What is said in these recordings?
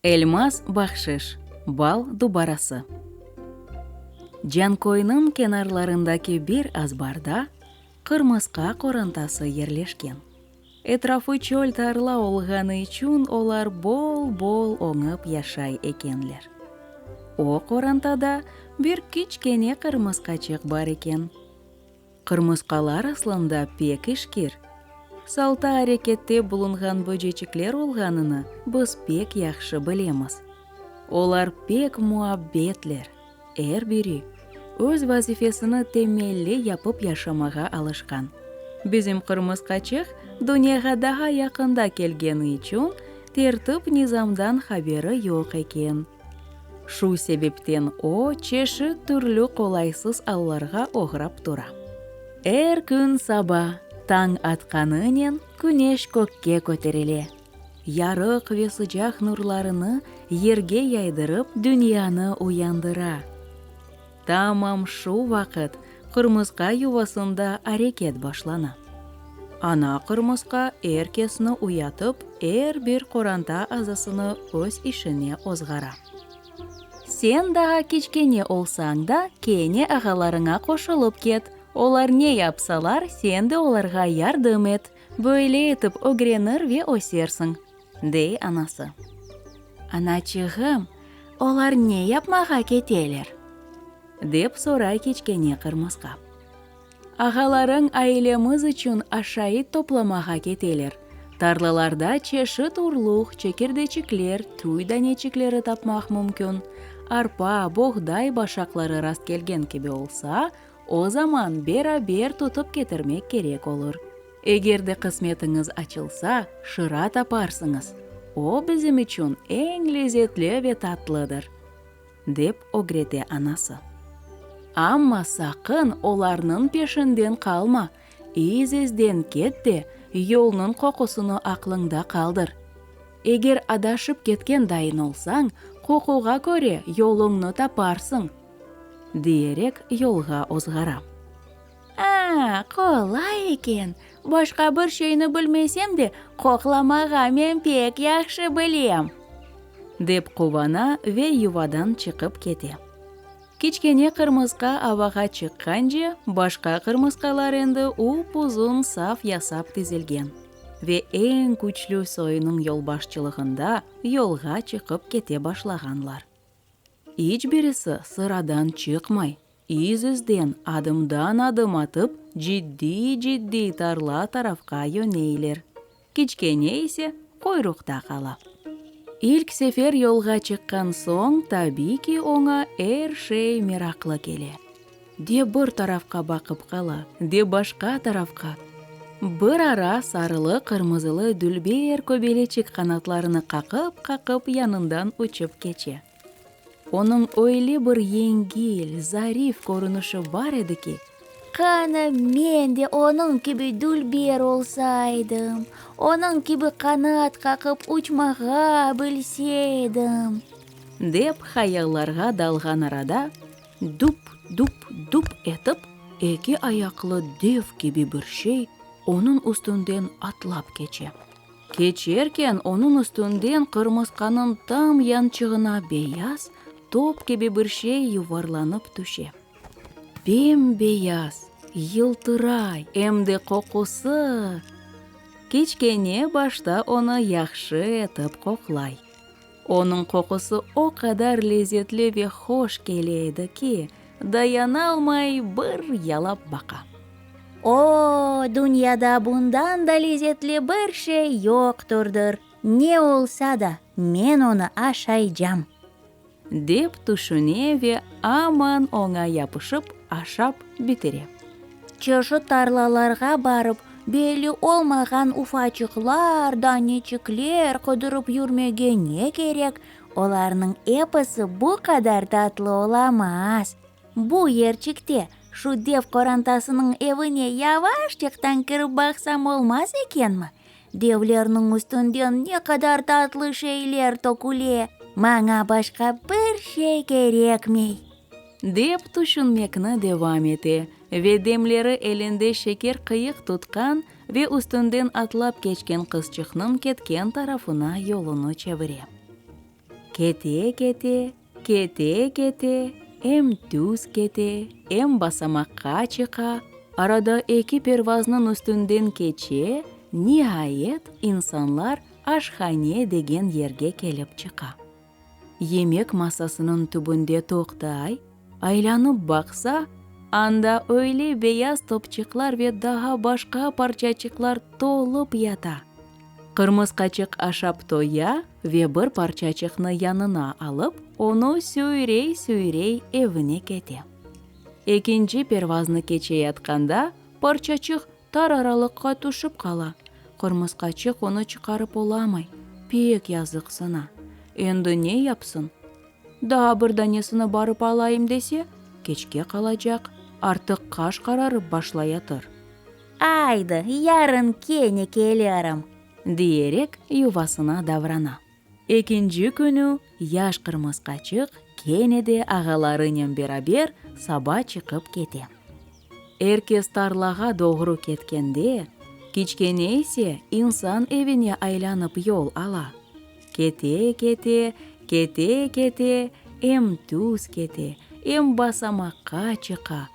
Эльмас бахшиш, бал дубарасы. Жанкойнын kenarlarındaki bir азбарда кырмыска корантасы ерлешкен. Этрafı чөл тарла олганы үчүн олар бол оңып яшай экенлер. О корантада бир кичкене кырмыскачык бар экен. Кырмыскалар аслында пек ишкир. Салта аракетте булунган бөжечиклер олганыны біз пек яхшы билемиз. Олар пек муаббетлер. Эр бири өз вазифесini темелли япып яшамага алышкан. Bizim кырмыскачык дүйнөгө дага якында келгени үчүн тертип низамдан хабери жок экен. Шу себептен о чеши түрлүү колайсыз алларга ограп тура. Эр күн саба, таң атканынан күнеш көккө көтериле. Ярык ве сыжак нурларыны ерге яйдырып дүйнөні уяндыра. Тамам шу вакыт кырмыска ювасында аракет башлана. Ана кырмыска эркесini уятып, эр бир коранта азасыны өз ишине озгара. Сен дага кичкене олсаң да, кене агаларыңа кошулуп кет. Олар не япсалар, сен де оларга ярдым эт. Böyle этип огренир ве осерсиң, дей анасы. Аначыгым, олар не япмага кетелер? Деп сорай кичкене кырмыска. Агаларың айлемиз үчүн ашайыт топламага кетелер. Тарлаларда чеши турлук, чекирдечиклер, туй данечиклери тапмак мүмкүн. Арпа, богдай башаклары раст келген кеби болса, о заман бера-бер тутуп кетирмек керек олур. Эгерде кысметиңиз ачылса, шыра тапарсыңыз. О bizim үчүн эң леззетлүү ве татлыдыр, деп огрете анасы. Амма сакын оларнын пешинден калма. Изден кетти, жолнун кокусуну аклыңда калдыр. Эгер адашып кеткен дайын олсаң, кокуга көрө жолуңну тапарсың, дийерек жолга озгара. Колай экен. Башка бир шейни билмесем де, кокламага мен пек жакшы билем, деп кубана ве ювадан чыгып кете. Кичкене кырмыска абага чыкканчы, башка кырмыскалар энди уп-узун саф ясап тизилген. Ве эң күчлүү союнун жолбашчылыгында жолга чыгып кете башлаганлар. Эч бириси sıрадан чыкмай, изден адымдан адым атып, жидди тарла тарафка жөнөйлөр. Кичкене исе койрукта кала. Илк сефер жолга чыккан соң, табийки оңа эр шей мираклы келе. Де бир тарафка бакып кала, де башка тарафка. Бир ара сарылы кырмызылы дүлбер көбелечик канатларыны какып янынан учуп кече. Onun öyle bir yengil, zarif görünüşü var idi ki, "Kana men de onun gibi dülber olsaydım, onun gibi kanat kakıp uçmağa bilseydim," dep hayallarga dalgan arada dup etip, eki ayaklı dev gibi bir şey onun üstünden atlap geçe. Keçerken onun üstünden kırmızkanın tam yançığına beyaz, top gibi bir şey yuvarlanıp düşe. Bembeyaz, yıltıray, hem de kokusu. Kичкене başta onu yaxşı etip koklay. Onun kokusu o kadar lezzetli ve hoş geleydi ki, dayanalmay bir yalap baka. O dünyada bundan da lezzetli bir şey yokturdur. Ne olsa da men onu aşayacağım, деп түшүне ве аман оңа япышып ашап битере. Чышы тарлаларга барып, бели олмаган уфачыклар, данечиклер кыдырып жүрмеге не керек? Оларның эпосы бу кадар татлы оламаз. Бу ерчикте шу дев корантасының эвине яваштыктан кирип баксам болмас экенми? Девлернің үстүндөн не кадар татлы шейлер токуле. Маңа башка bir şey керекмей, деп түшүнмекни девам эте. Ве демлери элинде шекер кыйык туткан ве үстүндөн атлап кечкен кызчыкнын кеткен тарафына жолуну чебире. Кете-кете, кете-кете, эм түз кете, эм басамаққа чықа, арада эки первазнын үстүнден кече, ниһайет инсанлар ашхане деген жерге келип чықа. Емек масасынын түбүндө токтай, айланып бакса, анда öyle beyaz топчыклар ве daha башка парчачыклар толуп ята. Кырмыскачык ашап тоя ве бир парчачыкны янына алып, ону сүйрей-сүйрей эвине кете. Экинчи первазны кече ятканда, парчачык тар аралыкка түшүп кала. Кырмыскачык ону чыгарып оламай, пек языксына. Энди не япсын? Daha бир данесini барып алайым десе, кечке калажак, артык каш карарып башлаятыр. Айды, ярын кене келерим, Дiyerek ювасына даврана. Экинчи күнү яш кырмыскачык кенеде агаларынын берабер саба чыгып кете. Эркес тарлага doğru кеткенде, кичкене эсе инсан эвине айланып yol ала. Кете-кете, кете-кете, эм түз кете, эм басамакка чыка.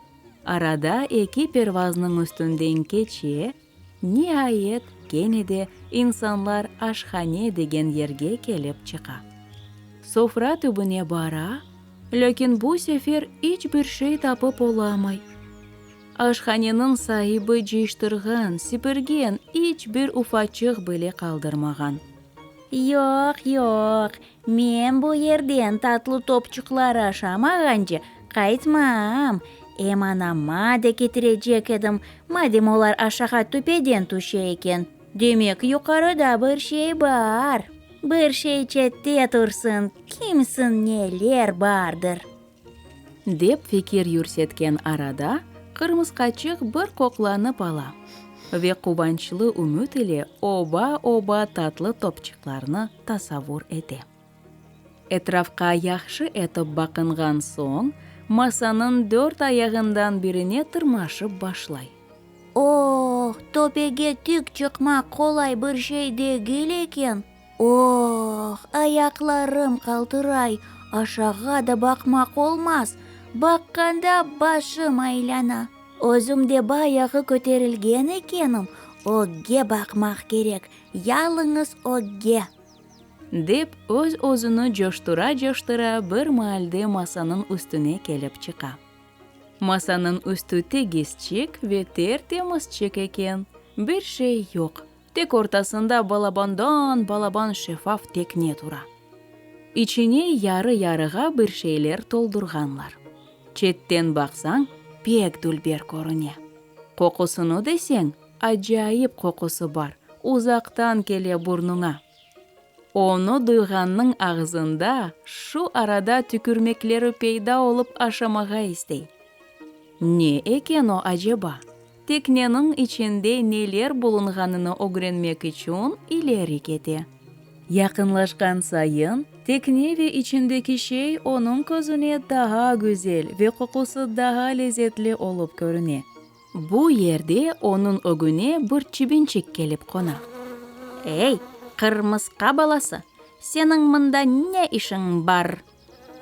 Арада эки первазнын үстүндөн кече, ниһайет кенеде инсанлар ашхане деген жерге келип чыка. Софра түбүнө бара, лекин бу сефер эч бир шей тапып оламай. Ашханенын сайыбы жыйыштырган, сиперген эч бир уфачык беле калдырмаган. Yok, men bu yerden tatlı topçuklar aşamaganca kaytmam. Anama da getirecek edim, madem olar aşağı tüpeden tuşa eken. Demek yukarıda bir şey var. Bir şey çette tursun, kimsin neler bardır. Деп fikir yürsetken arada, кырмыскачык bir кокланып ала. Ve кубанчылы үмүт ile оба татлы топчыкларны tasavvur эте. Этрafка яхшы этип бакынган соң, масанын 4 аягындан бирине тырмашып башлай. Oh, topege tük çıkmak kolay bir şey değil eken. Oh, ayaklarım kaltıray, aşağı da bakmak olmaz. Bakkanda başım aylana. Özümde bayağı köterilgen ekenim. Oge bakmak gerek, yalnız oge. Деп өз-өзүнү жоштура bir маалде масанын үстүнө келип чыка. Масанын үстү тегизчик ve tertemizчик экен. Бир şey yok. Тек ортасында балабан шефаф tekne тура. İçine yarı-yarыга bir şeyler толдурганлар. Четтен баксаң, пек дүлбер көрүнө. Кокусуну десең, ажайып кокусу бар. Узактан келе бурнуңа. Onu duyганның ağzında şu arada tükürmeklері peyda olup aşamağa istey. Ne eken o acaba? Teknenin içinde neler bulunganını öğrenmek için ileri kete. Yakınlaşkan sayın, tekne ve içindeki şey onun gözüne daha güzel ve kokusu daha lezzetli olup görüne. Bu yerde onun ögüne bir çibinçik gelip kona. Ey, kırmızka balası, senin mında ne işin var?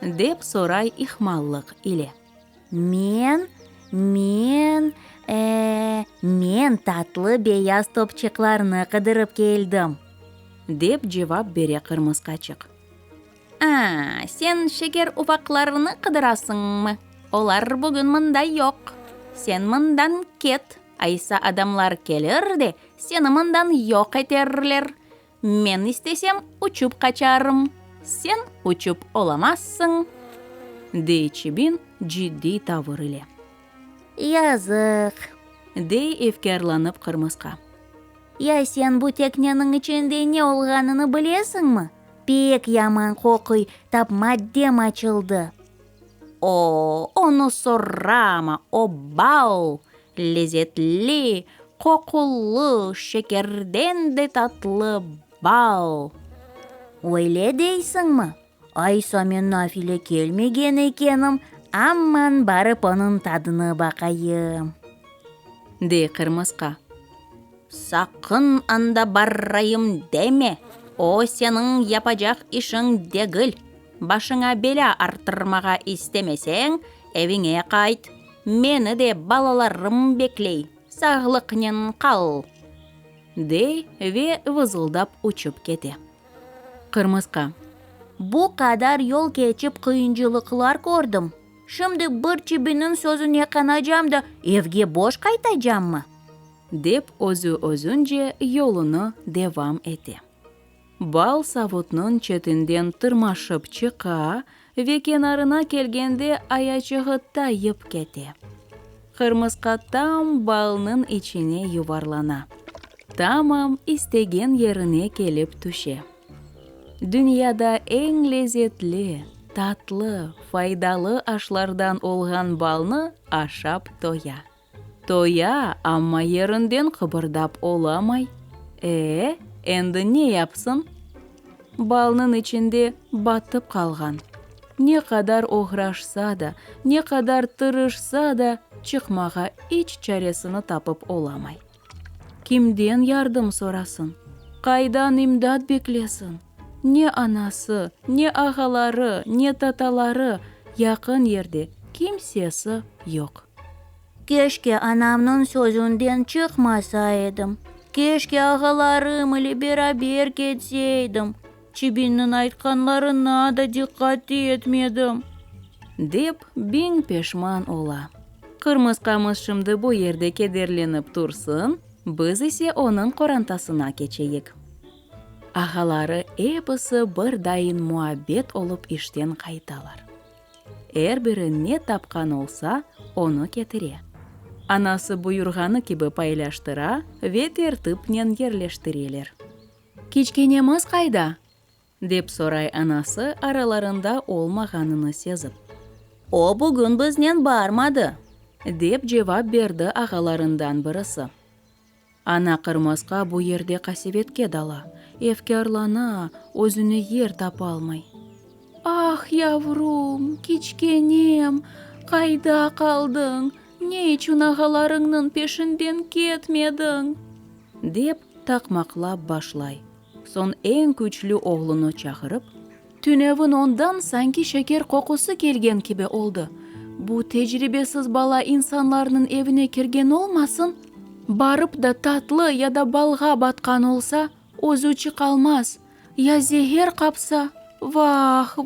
Деп soray ihmallık ile. Men tatlı beyaz topçuklarını kıdırıp geldim. Деп cevap bere kırmızkaçık. Sen şeker ufaklarını kıdırasın mı? Olar bugün mında yok. Sen mından ket. Aysa adamlar gelir de seni mından yok ederler. Men istesem uçup kaçarım. Sen uçup olamazsın. Dey çibin ciddi tavır ile. Yazık. Dey efkarlanıp kırmızka. Ya sen bu teknenin içinde ne olganını bilesin mi? Pek yaman kokuy, tap maddem açıldı. Onu sorama, o bal. Lezzetli, kokulu, şekerden de tatlı bal. Öyle değilsin mi? Aysa men nafile gelmegen ekenim, amman barıp onun tadını bakayım. Dey kırmızka. Sakın anda barayım deme. O senin yapacak işin değil. Башыңа беля арттырмага истемесең, evиңе кайт. Мени де балаларым беклей. Саглыкнен кал. Дей ве вызылдап учуп кете. Кырмыска: Бу кадар yol keçip кыйынчылыклар көрдüm. Şimdi bir çibinin sözüne kanacağım da evге boş kaytacağım mı? деп өзү-өзүнчө yolunu devam эте. Бал савутнун четинден тырмашып чыка, ве кенарына келгенде аячыгы тайып кете. Кырмыска там балнын ичине юварлана. Тамам истеген ерине келип түшө. Дүнияда эң лезетле, татлы, файдалы ашлардан олган балны ашап тоя. Тоя, амма ерінден кыбырдап оламай. Энди не япсын? Балнын ичинде батып калган. Не кадар ограшса да, не кадар тырышса да, чыкмага ич чаресini тапып оламай. Кимден ярдым сорасын? Кайдан имдат беклесин? Не анасы, не агалары, не таталары якын ерде кимсесі yok. Keşke anamın sözünden çıkmasaydım. Keşke ağalarım ile beraber getseydim. Çibinin aytkanlarına da dikkat etmedim. Деп биң пешман ола. Кырмыскамыз шымды бу ерде кедерленип турсын, біз исе onun корантасына кечейик. Агалары эпысы бір дайын муаббет олуп иштен кайталар. Эр бири не тапкан олса, onu кетире. Анасы буйрганы киби пайлаштыра, ве тертипнен ерлештирелер. Кичкенемиз кайда? Деп сорай анасы араларында олмаганын сезип. O bugün biznен barmadı. Деп жевап берди агаларындан бирisi. Ана кырмыска бу ерде касибетке дала. Эфкарлана, өзүнө ер тапа алмай. Ах, яврум, кичкенем, кайда калдың? Не үчүн агаларыңнын пешинден кетмедиң? Деп такмаклап башлай. Сон эң күчлүү оглуну чакырып, түнөбүн ондан санки шекер кокусу келген киби олду. Бу тежрибесиз бала инсанларнын эвине кирген олмасын? Барып да татлы яда балга баткан олса, өзү чыкалмас. Я зехер капса, вах,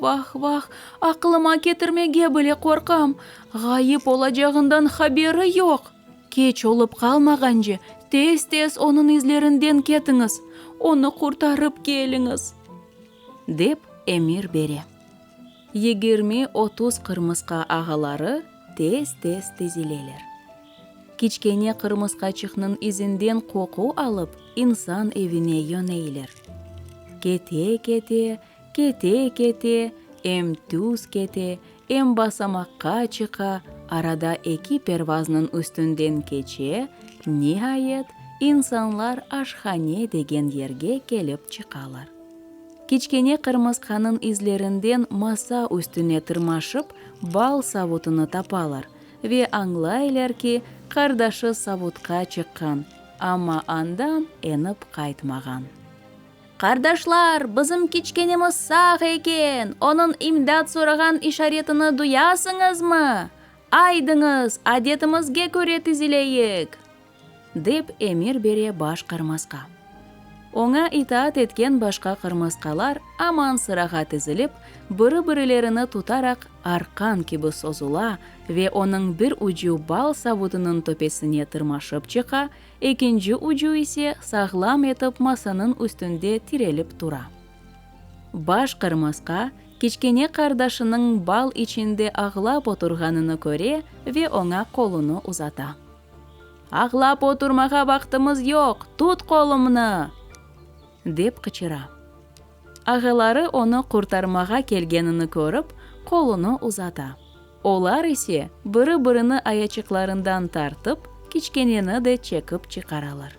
акылыма кетирмеге беле коркам. Гайып олажагындан хабери жок. Кеч олуп калмаганчы, тез онун излеринден кетиңиз. Onu куртарып келиңиz. Деп эмир бере. 20-30 кырмыска агалары тез тизилелер. Кичкене кырмыскачыкнын изинден коку алып, инсан эвине йөнөйлөр. Кете, эм түз кете, эм басамакка чыка, арада эки первазнын үстүндөн кече, нихаят инсанлар ашхане деген ерге келип чыкалар. Кичкене кырмысканын излеринден маса үстүнө тырмашып, бал сабутуну тапалар. Ве аңлайлар ки, кардашы сабутка чыккан, амма андан энип кайтмаган. Кардашлар, бизим кичкенемиз сак экен, онун имдат сураган ишаретini дуясыңызмы? Айдыңыз, адетимизге көрө тизилейик. Деп эмир бере баш кырмыска. Оңа итаат эткен башка кырмыскалар аман-сырага тизилип, бири-бирлерини тутарак аркан киби созула, ве онун бир ужу бал сабутунун төпесине тырмашып чыка, экинчи ужу исе саглам этип масанын үстүндө тирелип тура. Баш кырмыска кичкене кардашынын бал ичинде аглап отурганын көрө, ве оңа колуну узата. Аглап отурмага бактымыз жок, тут колумну! Деп кычыра. Агалары оны куртармага келгенini көрүп, колуну узата. Олар исе бири-бирини аячыкларынан тартып, кичкенени де чекип чыгаралар.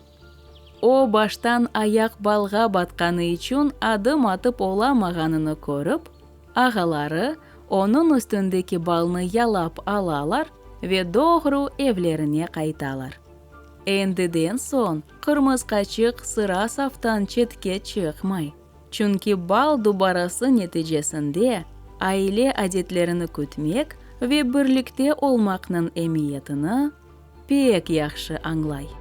О баштан аяк балга батканы үчүн адым атып оламаганын көрүп, агалары онун үстүндөгү балны ялап алалар ве догру эвлерине кайталар. Эндиден сон кырмыскачык сыра сафтан четке чыкмай. Чүнки бал дубарасы нетижесинде aile adetlerini күтмек ve birlikte olmakның эмиятini pek yaxshi anglay.